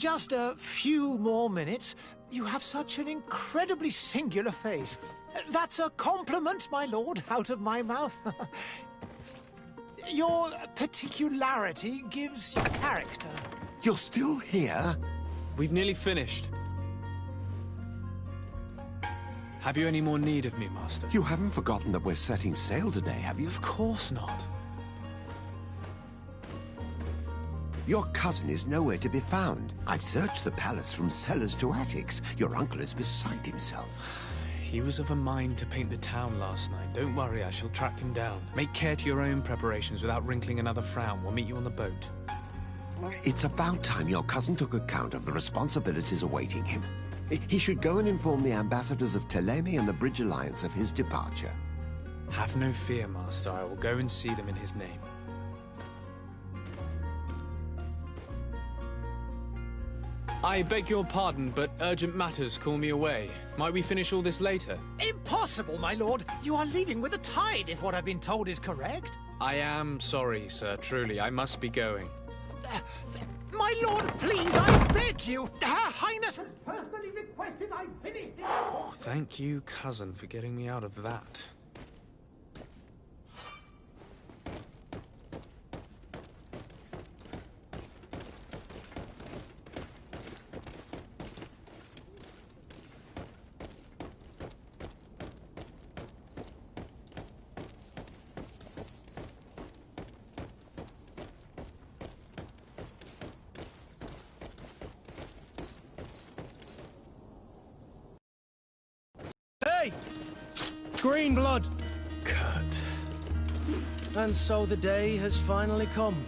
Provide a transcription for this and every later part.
Just a few more minutes. You have such an incredibly singular face. That's a compliment, my lord, out of my mouth. Your particularity gives you character. You're still here? We've nearly finished. Have you any more need of me, Master? You haven't forgotten that we're setting sail today, have you? Of course not. Your cousin is nowhere to be found. I've searched the palace from cellars to attics. Your uncle is beside himself. He was of a mind to paint the town last night. Don't worry, I shall track him down. Make care to your own preparations without wrinkling another frown. We'll meet you on the boat. It's about time your cousin took account of the responsibilities awaiting him. He should go and inform the ambassadors of Ptolemy and the Bridge Alliance of his departure. Have no fear, Master. I will go and see them in his name. I beg your pardon, but urgent matters call me away. Might we finish all this later? Impossible, my lord. You are leaving with the tide, if what I've been told is correct. I am sorry, sir. Truly, I must be going. My lord, please, I beg you. Her Highness has personally requested I finish it. Thank you, cousin, for getting me out of that. Hey! Green blood! Kurt. And so the day has finally come.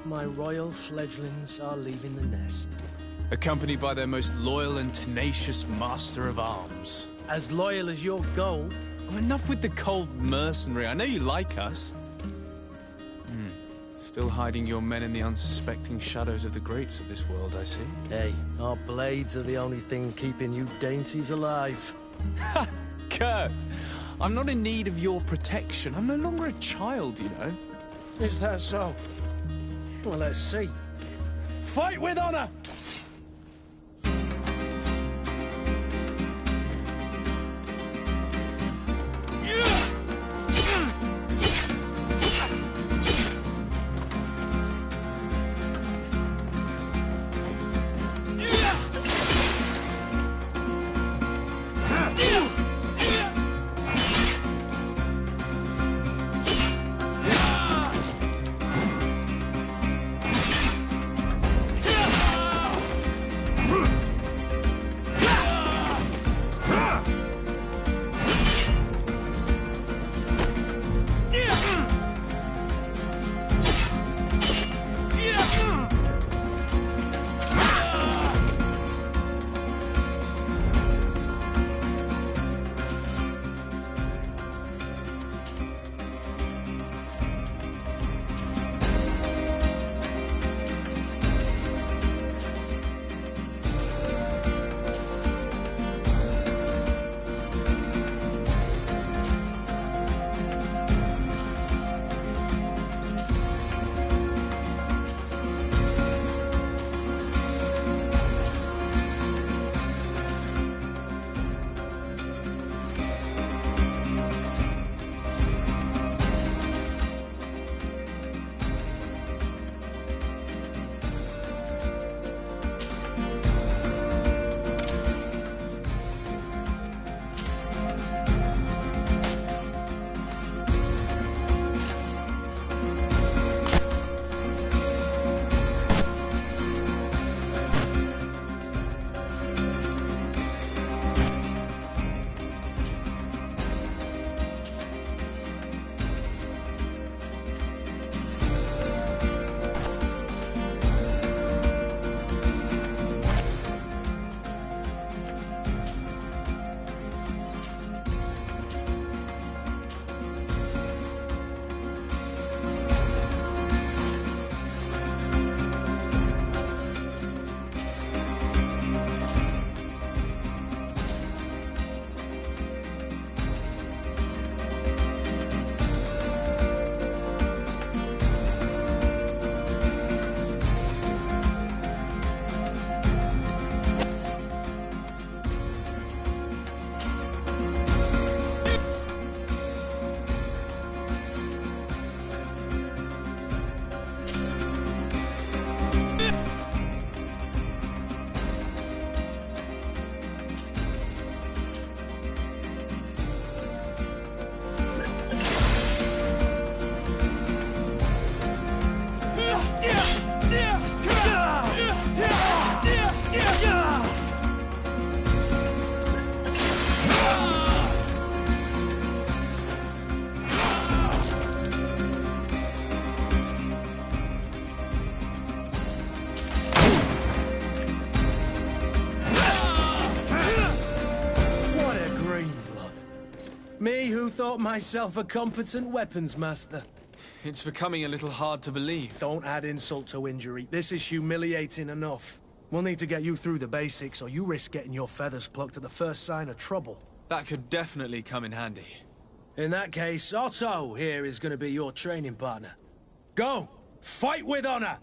My royal fledglings are leaving the nest. Accompanied by their most loyal and tenacious master of arms. As loyal as your gold. Oh, enough with the cold mercenary. I know you like us. Still hiding your men in the unsuspecting shadows of the greats of this world, I see. Hey, our blades are the only thing keeping you dainties alive. Ha! Kurt! I'm not in need of your protection. I'm no longer a child, you know. Is that so? Well, let's see. Fight with honor! who thought myself a competent weapons master. It's becoming a little hard to believe. Don't add insult to injury. This is humiliating enough. We'll need to get you through the basics, or you risk getting your feathers plucked at the first sign of trouble. That could definitely come in handy. In that case, Otto here is going to be your training partner. Go! Fight with honor!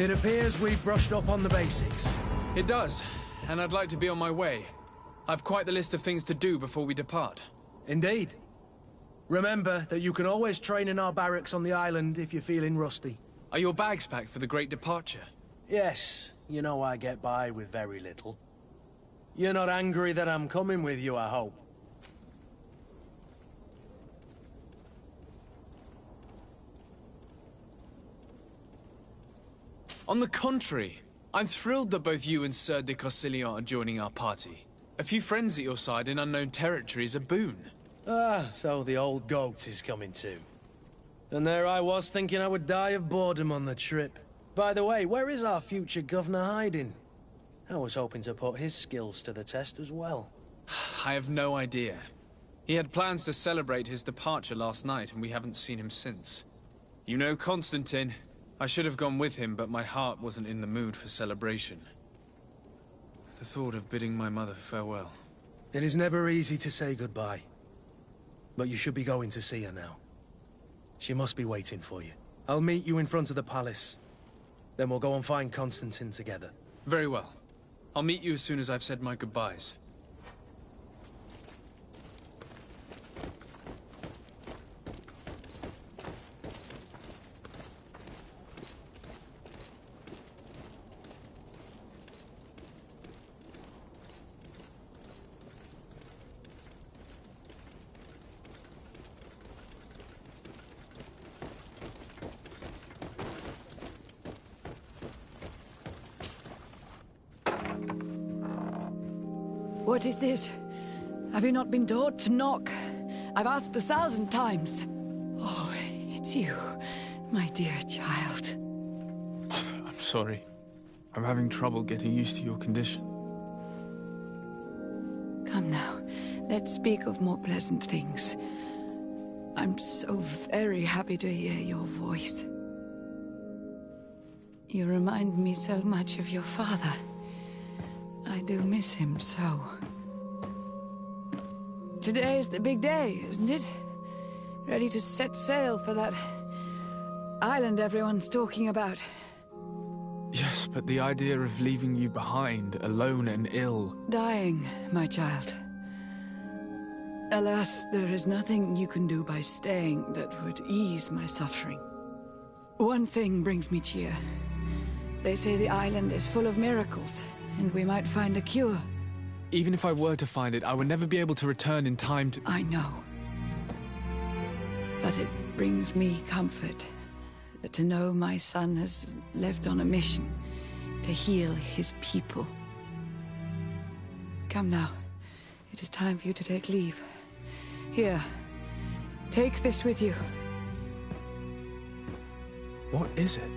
It appears we've brushed up on the basics. It does, and I'd like to be on my way. I've quite the list of things to do before we depart. Indeed. Remember that you can always train in our barracks on the island if you're feeling rusty. Are your bags packed for the great departure? Yes, you know I get by with very little. You're not angry that I'm coming with you, I hope. On the contrary, I'm thrilled that both you and Sir de Corsilion are joining our party. A few friends at your side in unknown territory is a boon. Ah, so the old goat is coming too. And there I was thinking I would die of boredom on the trip. By the way, where is our future governor hiding? I was hoping to put his skills to the test as well. I have no idea. He had plans to celebrate his departure last night, and we haven't seen him since. You know Constantine. I should have gone with him, but my heart wasn't in the mood for celebration. The thought of bidding my mother farewell. It is never easy to say goodbye. But you should be going to see her now. She must be waiting for you. I'll meet you in front of the palace. Then we'll go and find Constantine together. Very well. I'll meet you as soon as I've said my goodbyes. What is this? Have you not been taught to knock? I've asked 1,000 times. Oh, it's you, my dear child. I'm sorry. I'm having trouble getting used to your condition. Come now, let's speak of more pleasant things. I'm so very happy to hear your voice. You remind me so much of your father. I do miss him so. Today is the big day, isn't it? Ready to set sail for that island everyone's talking about. Yes, but the idea of leaving you behind, alone and ill... Dying, my child. Alas, there is nothing you can do by staying that would ease my suffering. One thing brings me cheer. They say the island is full of miracles, and we might find a cure. Even if I were to find it, I would never be able to return in time to... I know. But it brings me comfort to know my son has left on a mission to heal his people. Come now. It is time for you to take leave. Here, take this with you. What is it?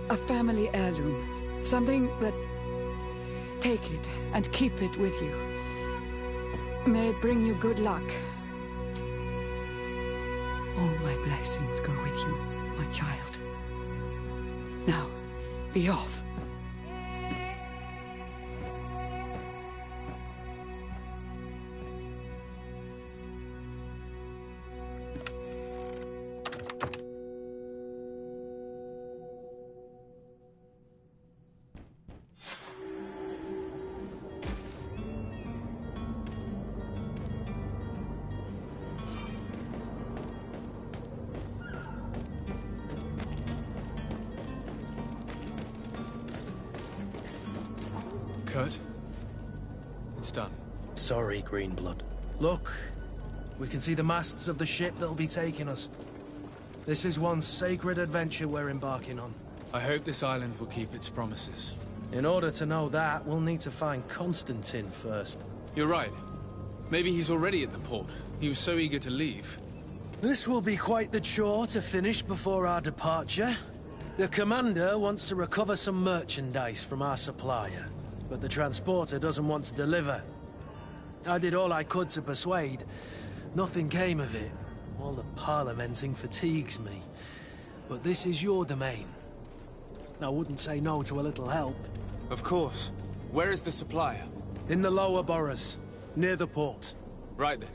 A family heirloom. Something that... Take it and keep it with you. May it bring you good luck. All my blessings go with you, my child. Now, be off. Kurt? It's done. Sorry, Greenblood. Look, we can see the masts of the ship that'll be taking us. This is one sacred adventure we're embarking on. I hope this island will keep its promises. In order to know that, we'll need to find Constantine first. You're right. Maybe he's already at the port. He was so eager to leave. This will be quite the chore to finish before our departure. The commander wants to recover some merchandise from our supplier, but the transporter doesn't want to deliver. I did all I could to persuade. Nothing came of it. All the parliamenting fatigues me. But this is your domain. I wouldn't say no to a little help. Of course. Where is the supplier? In the lower boroughs, near the port. Right then.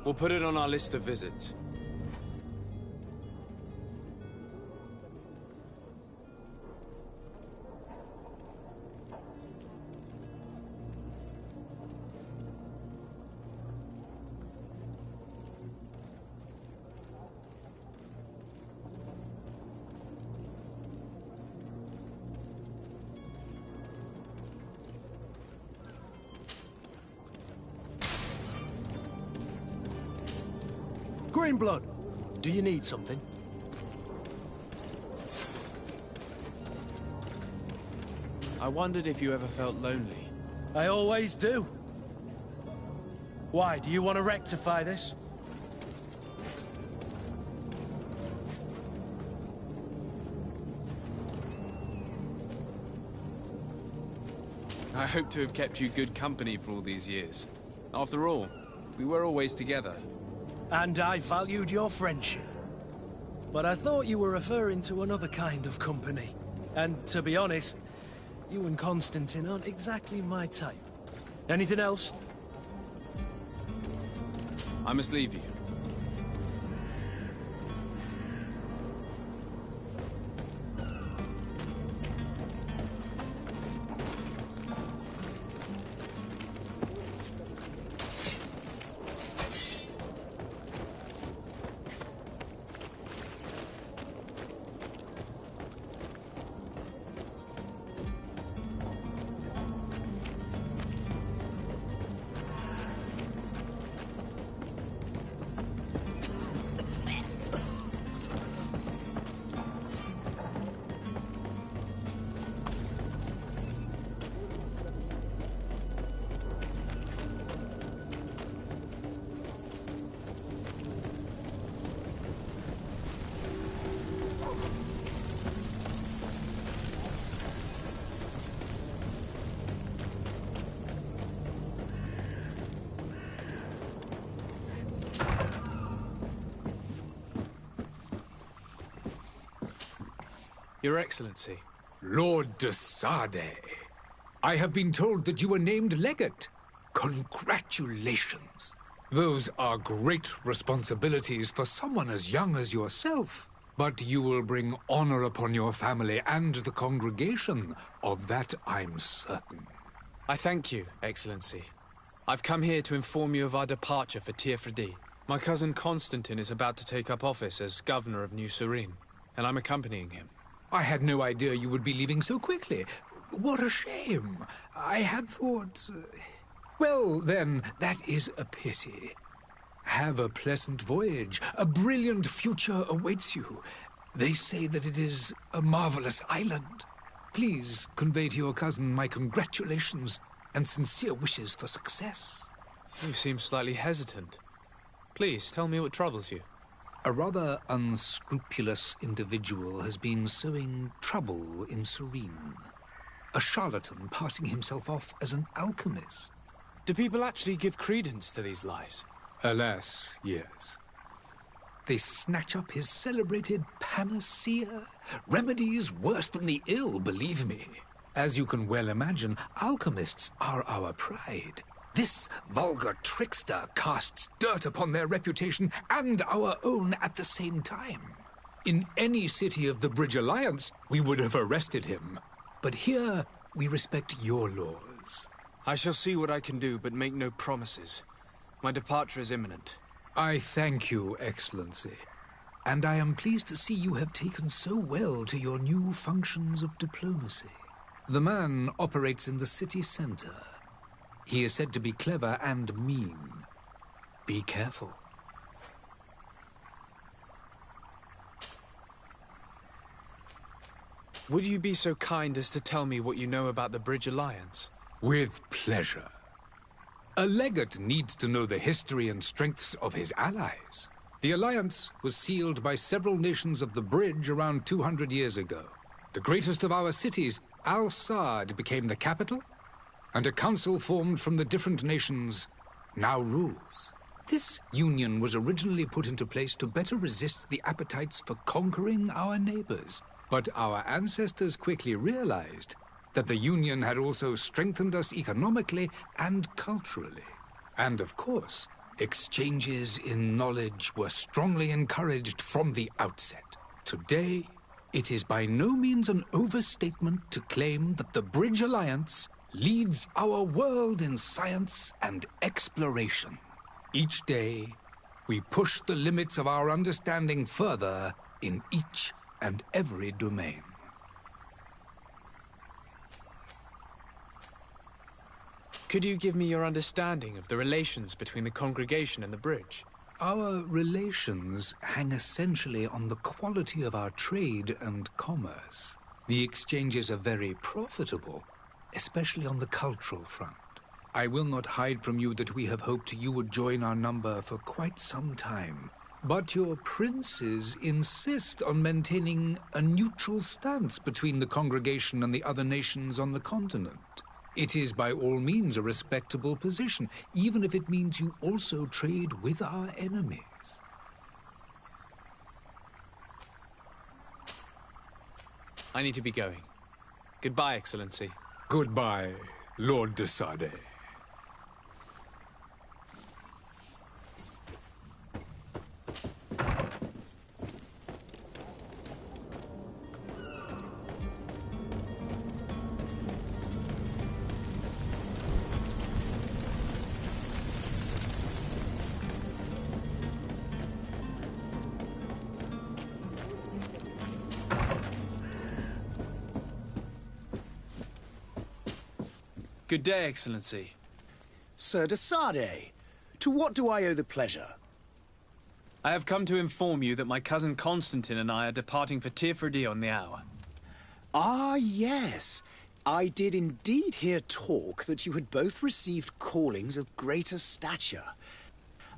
We'll put it on our list of visits. Morning, Blood. Do you need something? I wondered if you ever felt lonely. I always do. Why, do you want to rectify this? I hope to have kept you good company for all these years. After all, we were always together. And I valued your friendship. But I thought you were referring to another kind of company. And to be honest, you and Constantine aren't exactly my type. Anything else? I must leave you. Your Excellency. Lord de Sade, I have been told that you were named legate. Congratulations. Those are great responsibilities for someone as young as yourself. But you will bring honor upon your family and the congregation. Of that I'm certain. I thank you, Excellency. I've come here to inform you of our departure for Teerfredi. My cousin Constantine is about to take up office as governor of New Serene, and I'm accompanying him. I had no idea you would be leaving so quickly. What a shame. I had thought... Well, then, that is a pity. Have a pleasant voyage. A brilliant future awaits you. They say that it is a marvelous island. Please convey to your cousin my congratulations and sincere wishes for success. You seem slightly hesitant. Please, tell me what troubles you. A rather unscrupulous individual has been sowing trouble in Serene. A charlatan passing himself off as an alchemist. Do people actually give credence to these lies? Alas, yes. They snatch up his celebrated panacea. Remedies worse than the ill, believe me. As you can well imagine, alchemists are our pride. This vulgar trickster casts dirt upon their reputation and our own at the same time. In any city of the Bridge Alliance, we would have arrested him. But here, we respect your laws. I shall see what I can do, but make no promises. My departure is imminent. I thank you, Excellency. And I am pleased to see you have taken so well to your new functions of diplomacy. The man operates in the city center. He is said to be clever and mean. Be careful. Would you be so kind as to tell me what you know about the Bridge Alliance? With pleasure. A legate needs to know the history and strengths of his allies. The alliance was sealed by several nations of the Bridge around 200 years ago. The greatest of our cities, Al-Saad, became the capital, and a council formed from the different nations now rules. This union was originally put into place to better resist the appetites for conquering our neighbors. But our ancestors quickly realized that the union had also strengthened us economically and culturally. And of course, exchanges in knowledge were strongly encouraged from the outset. Today, it is by no means an overstatement to claim that the Bridge Alliance leads our world in science and exploration. Each day, we push the limits of our understanding further in each and every domain. Could you give me your understanding of the relations between the congregation and the Bridge? Our relations hang essentially on the quality of our trade and commerce. The exchanges are very profitable, especially on the cultural front. I will not hide from you that we have hoped you would join our number for quite some time. But your princes insist on maintaining a neutral stance between the congregation and the other nations on the continent. It is by all means a respectable position, even if it means you also trade with our enemies. I need to be going. Goodbye, Excellency. Goodbye, Lord de Sade. Good day, Excellency. Sir de Sade, to what do I owe the pleasure? I have come to inform you that my cousin Constantine and I are departing for Tirfredi on the hour. Ah, yes. I did indeed hear talk that you had both received callings of greater stature.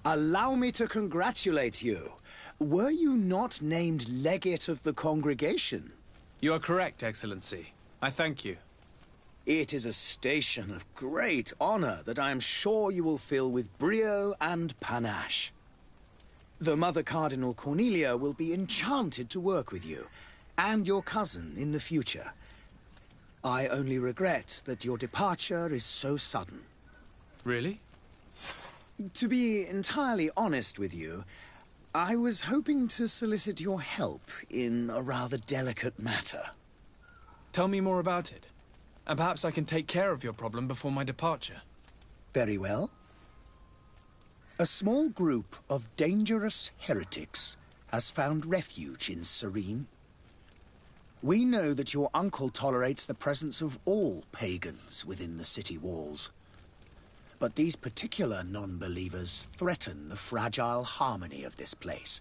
Allow me to congratulate you. Were you not named legate of the congregation? You are correct, Excellency. I thank you. It is a station of great honor that I am sure you will fill with brio and panache. The Mother Cardinal Cornelia will be enchanted to work with you, and your cousin in the future. I only regret that your departure is so sudden. Really? To be entirely honest with you, I was hoping to solicit your help in a rather delicate matter. Tell me more about it. And perhaps I can take care of your problem before my departure. Very well. A small group of dangerous heretics has found refuge in Serene. We know that your uncle tolerates the presence of all pagans within the city walls. But these particular non-believers threaten the fragile harmony of this place.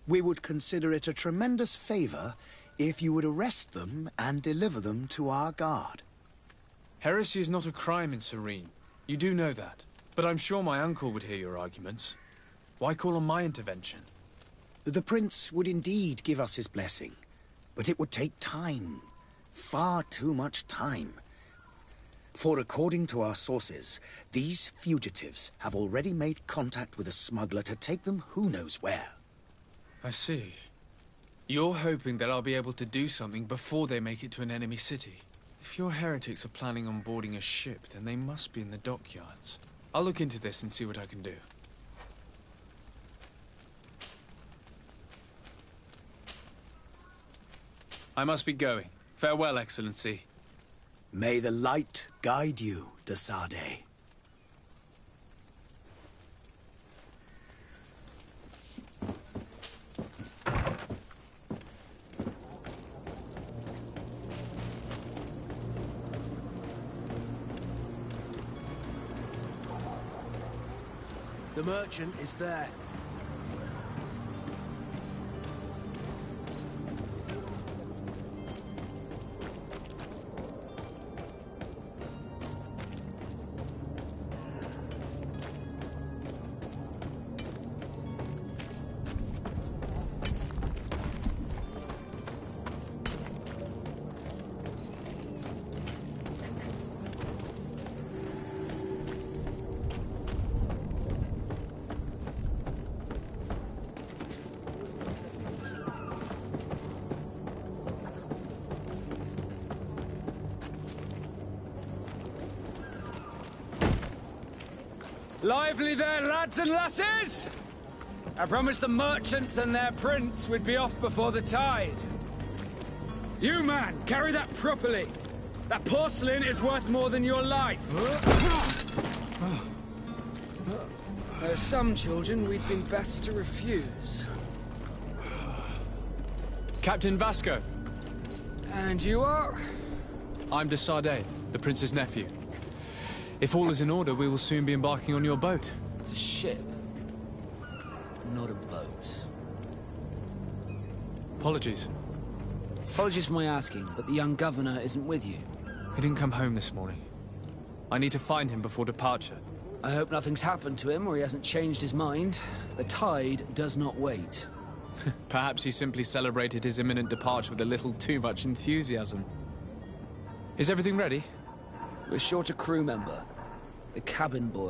We would consider it a tremendous favor if you would arrest them and deliver them to our guard. Heresy is not a crime in Serene. You do know that. But I'm sure my uncle would hear your arguments. Why call on my intervention? The prince would indeed give us his blessing, but it would take time. Far too much time. For according to our sources, these fugitives have already made contact with a smuggler to take them who knows where. I see. You're hoping that I'll be able to do something before they make it to an enemy city. If your heretics are planning on boarding a ship, then they must be in the dockyards. I'll look into this and see what I can do. I must be going. Farewell, Excellency. May the light guide you, de Sade. The merchant is there. Lively there, lads and lasses! I promised the merchants and their prince we'd be off before the tide. You, man, carry that properly. That porcelain is worth more than your life. There are some children we'd been best to refuse. Captain Vasco. And you are? I'm de Sade, the prince's nephew. If all is in order, we will soon be embarking on your boat. It's a ship. not a boat. Apologies. Apologies for my asking, but the young governor isn't with you. He didn't come home this morning. I need to find him before departure. I hope nothing's happened to him or he hasn't changed his mind. The tide does not wait. Perhaps he simply celebrated his imminent departure with a little too much enthusiasm. Is everything ready? We're short a crew member. The cabin boy.